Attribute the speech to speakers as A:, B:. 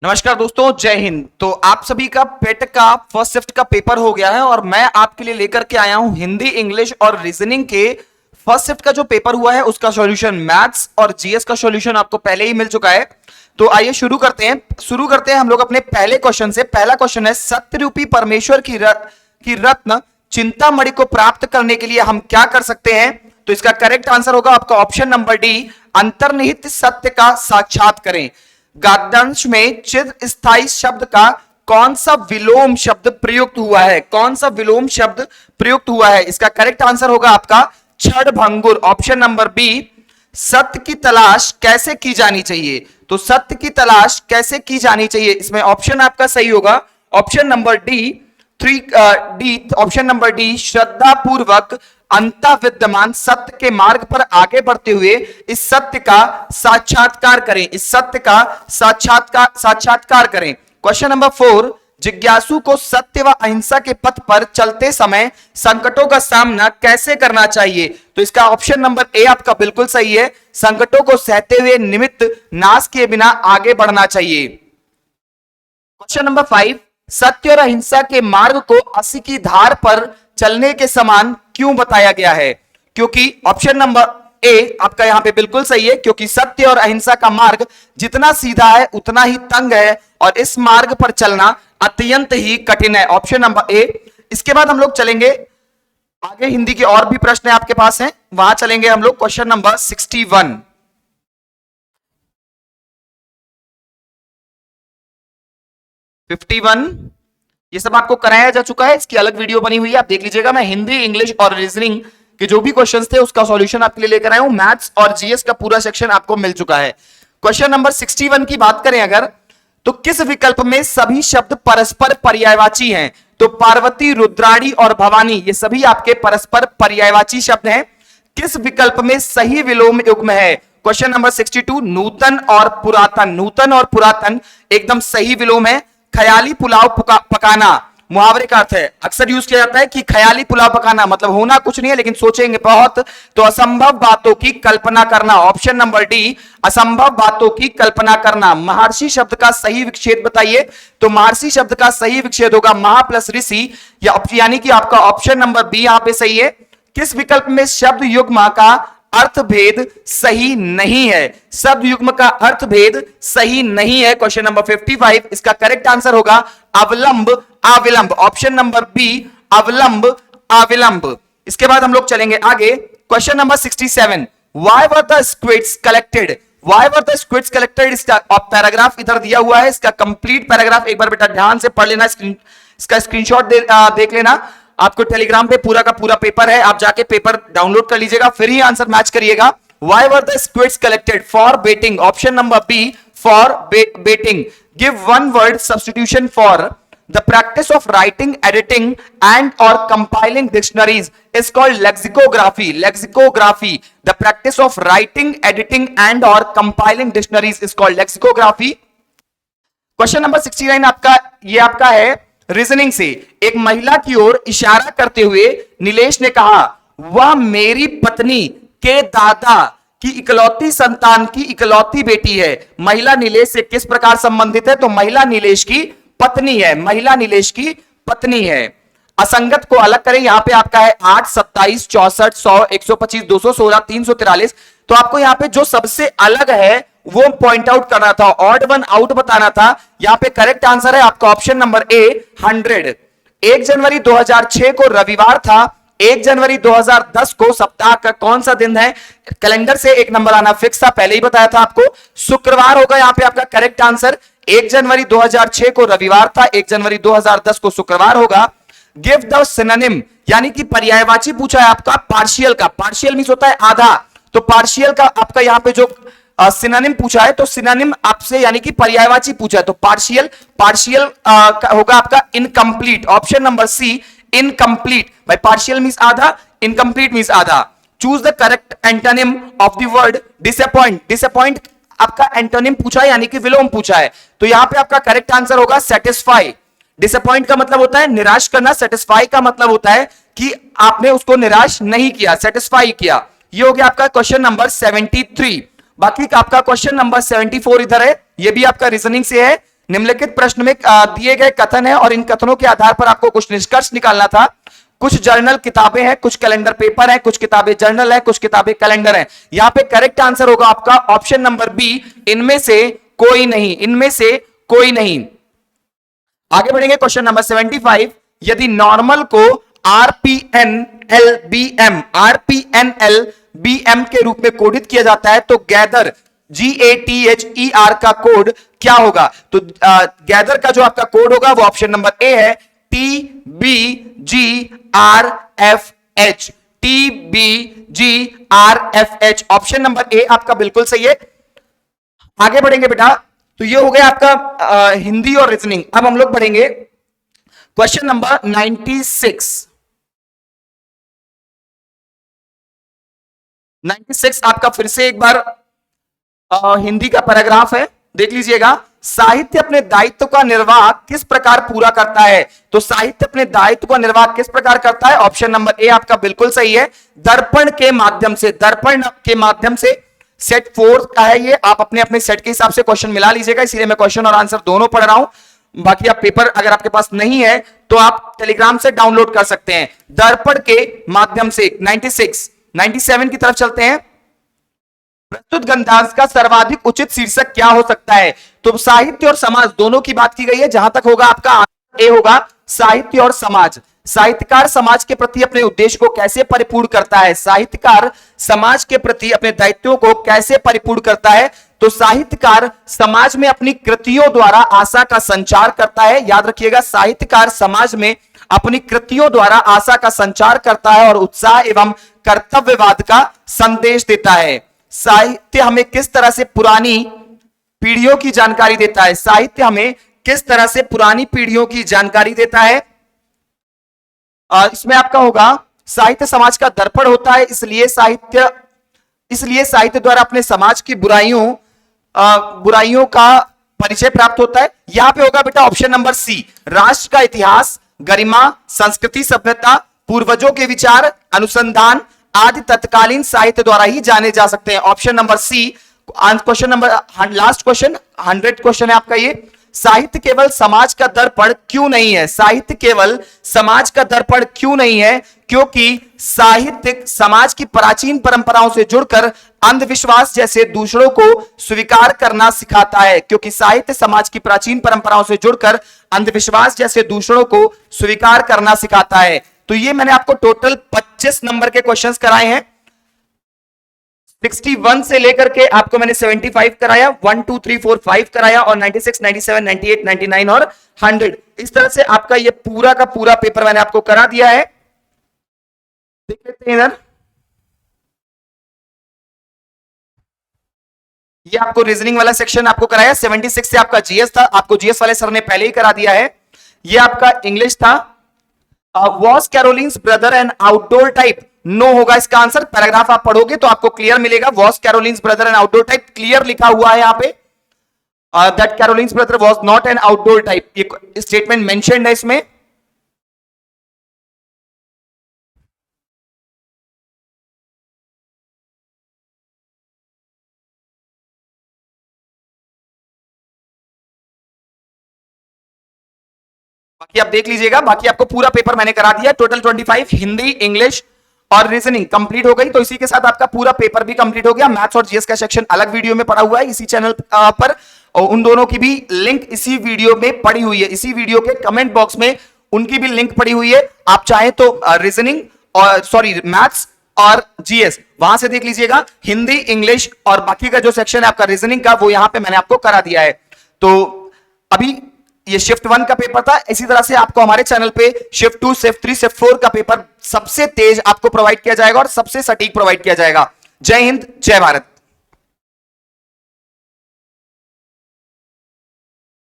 A: नमस्कार दोस्तों, जय हिंद। तो आप सभी का पेट का फर्स्ट शिफ्ट का पेपर हो गया है और मैं आपके लिए लेकर के आया हूं हिंदी, इंग्लिश और रीजनिंग के फर्स्ट शिफ्ट का जो पेपर हुआ है उसका सॉल्यूशन। मैथ्स और जीएस का सॉल्यूशन आपको पहले ही मिल चुका है। तो आइए शुरू करते हैं हम लोग अपने पहले क्वेश्चन से। पहला क्वेश्चन है, सत्यरूपी परमेश्वर की रत्न चिंतामणि को प्राप्त करने के लिए हम क्या कर सकते हैं? तो इसका करेक्ट आंसर होगा आपका ऑप्शन नंबर डी, अंतर्निहित सत्य का साक्षात करें। गद्यांश में चिर स्थायी शब्द का कौन सा विलोम शब्द प्रयुक्त हुआ है? कौन सा विलोम शब्द प्रयुक्त हुआ है? इसका करेक्ट आंसर होगा आपका क्षणभंगुर, ऑप्शन नंबर बी। सत्य की तलाश कैसे की जानी चाहिए? तो सत्य की तलाश कैसे की जानी चाहिए, इसमें ऑप्शन आपका सही होगा option number D, option number D, श्रद्धा पूर्वक अंत विद्यमान सत्य के मार्ग पर आगे बढ़ते हुए इस सत्य का साक्षात्कार करें। इस सत्य का साक्षात्कार करें। क्वेश्चन नंबर 4, जिज्ञासु को सत्य व अहिंसा के पथ पर चलते समय संकटों का सामना कैसे करना चाहिए? तो इसका ऑप्शन नंबर ए आपका बिल्कुल सही है, संकटों को सहते हुए निमित्त नाश किए बिना आगे बढ़ना चाहिए। क्वेश्चन नंबर 5, सत्य और अहिंसा के मार्ग को अस्सी की धार पर चलने के समान क्यों बताया गया है? क्योंकि ऑप्शन नंबर ए आपका यहां पे बिल्कुल सही है, क्योंकि सत्य और अहिंसा का मार्ग जितना सीधा है उतना ही तंग है और इस मार्ग पर चलना अत्यंत ही कठिन है, ऑप्शन नंबर ए। इसके बाद हम लोग चलेंगे आगे, हिंदी के और भी प्रश्न आपके पास हैं, वहां चलेंगे हम लोग। क्वेश्चन नंबर 61, 51 ये सब आपको कराया जा चुका है, इसकी अलग वीडियो बनी हुई है, आप देख लीजिएगा। मैं हिंदी, इंग्लिश और रीजनिंग के जो भी क्वेश्चंस थे उसका सॉल्यूशन आपके लिए लेकर आया हूं। मैथ्स और जीएस का पूरा सेक्शन आपको मिल चुका है। क्वेश्चन नंबर 61 की बात करें अगर, तो किस विकल्प में सभी शब्द परस्पर पर्यायवाची हैं? तो पार्वती, रुद्राणी और भवानी ये सभी आपके परस्पर पर्यायवाची शब्द हैं। किस विकल्प में सही विलोम युग्म है? क्वेश्चन नंबर 62, नूतन और पुरातन। नूतन और पुरातन एकदम सही विलोम है। ख्याली पुलाव पकाना मुहावरे का अर्थ है, अक्सर यूज किया जाता है कि ख्याली पुलाव पकाना मतलब होना कुछ नहीं है लेकिन सोचेंगे बहुत। तो असंभव बातों की कल्पना करना, ऑप्शन नंबर डी, असंभव बातों की कल्पना करना। महर्षि शब्द का सही विच्छेद बताइए? तो महर्षि शब्द का सही विच्छेद होगा महा प्लस ऋषि, यानी कि आपका ऑप्शन नंबर बी यहां पे सही है। किस विकल्प में शब्द युग्म का अर्थ भेद सही नहीं है? शब्द युग्म का अर्थ भेद सही नहीं है। क्वेश्चन नंबर 55, इसका करेक्ट आंसर होगा अवलंब अविलंब, ऑप्शन नंबर बी, अवलंब अविलंब। इसके बाद हम लोग चलेंगे आगे। Question number 67, why were the squids collected? Why were the squids collected, इसका पैराग्राफ इधर दिया हुआ है, इसका कंप्लीट पैराग्राफ एक बार बेटा ध्यान से पढ़ लेना, इसका स्क्रीनशॉट देख लेना। आपको टेलीग्राम पे पूरा का पूरा पेपर है, आप जाके पेपर डाउनलोड कर लीजिएगा, फिर ही आंसर मैच करिएगा। Why were the squids collected? For baiting, option number B, for baiting. Give one word substitution for the practice of writing, editing and or compiling dictionaries is called lexicography. Lexicography. The practice of writing, editing and or compiling dictionaries is called lexicography. Question number 69 आपका है reasoning से। एक महिला की ओर इशारा करते हुए नीलेश ने कहा, वह मेरी पत्नी के दादा की इकलौती संतान की इकलौती बेटी है। महिला नीलेश से किस प्रकार संबंधित है? तो महिला नीलेश की पत्नी है, महिला नीलेश की पत्नी है। असंगत को अलग करें, यहां पे आपका है 8, 27, 64, 100, 125, 216, 343। तो आपको यहां पे जो सबसे अलग है वो पॉइंट आउट करना था, ऑड वन आउट बताना था। यहां पे करेक्ट आंसर है आपका ऑप्शन नंबर ए, 100। 1 जनवरी 2006 को रविवार था। 1 जनवरी 2010 को सप्ताह का कौन सा दिन है? कैलेंडर से एक नंबर आना फिक्स था, पहले ही बताया था आपको, शुक्रवार होगा यहां पे आपका करेक्ट आंसर। 1 जनवरी 2006 को रविवार था, 1 जनवरी 2010 को शुक्रवार होगा। गिव द सिनोनिम, यानी कि पर्यायवाची पूछा है आपका पार्शियल का। पार्शियल मींस होता है आधा, तो पार्शियल का आपका यहां पे जो सिनोनिम पूछा है, तो सिनोनिम आपसे यानी कि पर्यायवाची पूछा है, तो पार्शियल होगा आपका incomplete, option number C, incomplete. भाई पार्शियल मींस आधा, इनकम्प्लीट मींस आधा। Choose the correct antonym of the word disappoint. Disappoint आपका एंटोनिम पूछा है यानी कि विलोम पूछा है, तो यहां पे आपका करेक्ट आंसर होगा सेटिस्फाई। डिसअपॉइंट का मतलब होता है निराश करना, सेटिस्फाई का मतलब होता है कि आपने उसको निराश नहीं किया, सेटिस्फाई किया। ये हो गया आपका क्वेश्चन नंबर 73। बाकी आपका क्वेश्चन नंबर 74 इधर है, ये भी आपका रीजनिंग से है। निम्नलिखित प्रश्न में दिए गए कथन है और इन कथनों के आधार पर आपको कुछ निष्कर्ष निकालना था। कुछ जर्नल किताबें हैं, कुछ कैलेंडर पेपर है, कुछ किताबें जर्नल है, कुछ किताबें कैलेंडर है। यहां पे करेक्ट आंसर होगा आपका ऑप्शन नंबर बी, इनमें से कोई नहीं, इनमें से कोई नहीं। आगे बढ़ेंगे क्वेश्चन नंबर 75। यदि नॉर्मल को आरपीएनएलबीएम के रूप में कोडित किया जाता है तो गैदर GATHER का कोड क्या होगा? तो गैदर का जो आपका कोड होगा वो ऑप्शन नंबर ए है, TBGRFH। TBGRFH option number A आपका बिल्कुल सही है। आगे बढ़ेंगे बेटा, तो ये हो गया आपका हिंदी और रीजनिंग। अब हम लोग बढ़ेंगे क्वेश्चन नंबर 96। 96 आपका फिर से एक बार हिंदी का पैराग्राफ है, देख लीजिएगा। साहित्य अपने दायित्व का निर्वाह किस प्रकार पूरा करता है? तो साहित्य अपने दायित्व का निर्वाह किस प्रकार करता है? ऑप्शन नंबर ए आपका बिल्कुल सही है, दर्पण के माध्यम से। दर्पण के माध्यम से। सेट 4 का है ये, आप अपने अपने सेट के हिसाब से क्वेश्चन मिला लीजिएगा, इसीलिए मैं क्वेश्चन और आंसर दोनों पढ़ रहा हूं। बाकी आप पेपर अगर आपके पास नहीं है तो आप टेलीग्राम से डाउनलोड कर सकते हैं। दर्पण के माध्यम से। 96 97 की तरफ चलते हैं। प्रस्तुत ग्रंथांश का सर्वाधिक उचित शीर्षक क्या हो सकता है? तो साहित्य और समाज दोनों की बात की गई है, जहां तक होगा आपका ए होगा साहित्य और समाज। साहित्यकार समाज के प्रति अपने उद्देश्य को कैसे परिपूर्ण करता है? साहित्यकार समाज के प्रति अपने दायित्वों को कैसे परिपूर्ण करता है? तो साहित्यकार समाज में अपनी कृतियों द्वारा आशा का संचार करता है। याद रखिएगा, साहित्यकार समाज में अपनी कृतियों द्वारा आशा का संचार करता है और उत्साह एवं कर्तव्यवाद का संदेश देता है। साहित्य हमें किस तरह से पुरानी पीढ़ियों की जानकारी देता है? साहित्य हमें किस तरह से पुरानी पीढ़ियों की जानकारी देता है? इसमें आपका होगा साहित्य समाज का दर्पण होता है, इसलिए साहित्य द्वारा अपने समाज की बुराइयों का परिचय प्राप्त होता है। यहां पे होगा बेटा ऑप्शन नंबर सी, राष्ट्र का इतिहास, गरिमा, संस्कृति, सभ्यता, पूर्वजों के विचार, अनुसंधान आदि तत्कालीन साहित्य द्वारा ही जाने जा सकते हैं। Option number C. Question number last question 100 question है आपका ये। साहित्य केवल समाज का दर्पण क्यों नहीं है? साहित्य केवल समाज का दर्पण क्यों नहीं है? क्योंकि साहित्य समाज की प्राचीन परंपराओं से जुड़कर अंधविश्वास जैसे दूसरों को स्वीकार करना सिखाता है। क्योंकि साहित्य समाज की प्राचीन परंपराओं से जुड़कर अंधविश्वास जैसे दूसरों को स्वीकार करना सिखाता है। तो ये मैंने आपको टोटल 25 नंबर के क्वेश्चंस कराए हैं। 61 से लेकर के आपको मैंने 75 कराया, 1 2 3 4 5 कराया और 96 97 98 99 और 100। इस तरह से आपका ये पूरा का पूरा पेपर मैंने आपको करा दिया है। देख लेते हैं इधर, ये आपको रीजनिंग वाला सेक्शन आपको कराया। 76 से आपका जीएस था, आपको जीएस वाले सर ने पहले ही करा दिया है। ये आपका इंग्लिश था। Was Caroline's brother and outdoor type? No होगा इसका आंसर। पैराग्राफ आप पढ़ोगे तो आपको क्लियर मिलेगा। Was Caroline's brother and outdoor type clear लिखा हुआ है यहां पे। That Caroline's brother was not an outdoor type, ये स्टेटमेंट मेंशन्ड है इसमें। बाकी आप देख लीजिएगा, बाकी आपको पूरा पेपर मैंने करा दिया। टोटल 25 हिंदी, इंग्लिश और रीजनिंग कंप्लीट हो गई। तो इसी के साथ आपका पूरा पेपर भी कंप्लीट हो गया। मैथ्स और जीएस का सेक्शन अलग वीडियो में पड़ा हुआ है इसी चैनल पर, और उन दोनों की भी लिंक इसी वीडियो में पड़ी हुई है। इसी वीडियो के कमेंट बॉक्स में उनकी भी लिंक पड़ी हुई है। आप चाहें तो रीजनिंग और मैथ्स और जीएस वहां से देख लीजिएगा। हिंदी, इंग्लिश और बाकी का जो सेक्शन है आपका रीजनिंग का, वो यहां पे मैंने आपको करा दिया है। तो अभी ये शिफ्ट 1 का पेपर था। इसी तरह से आपको हमारे चैनल पे शिफ्ट 2, शिफ्ट 3, शिफ्ट 4 का पेपर सबसे तेज आपको प्रोवाइड किया जाएगा और सबसे सटीक प्रोवाइड किया जाएगा। जय हिंद, जय भारत।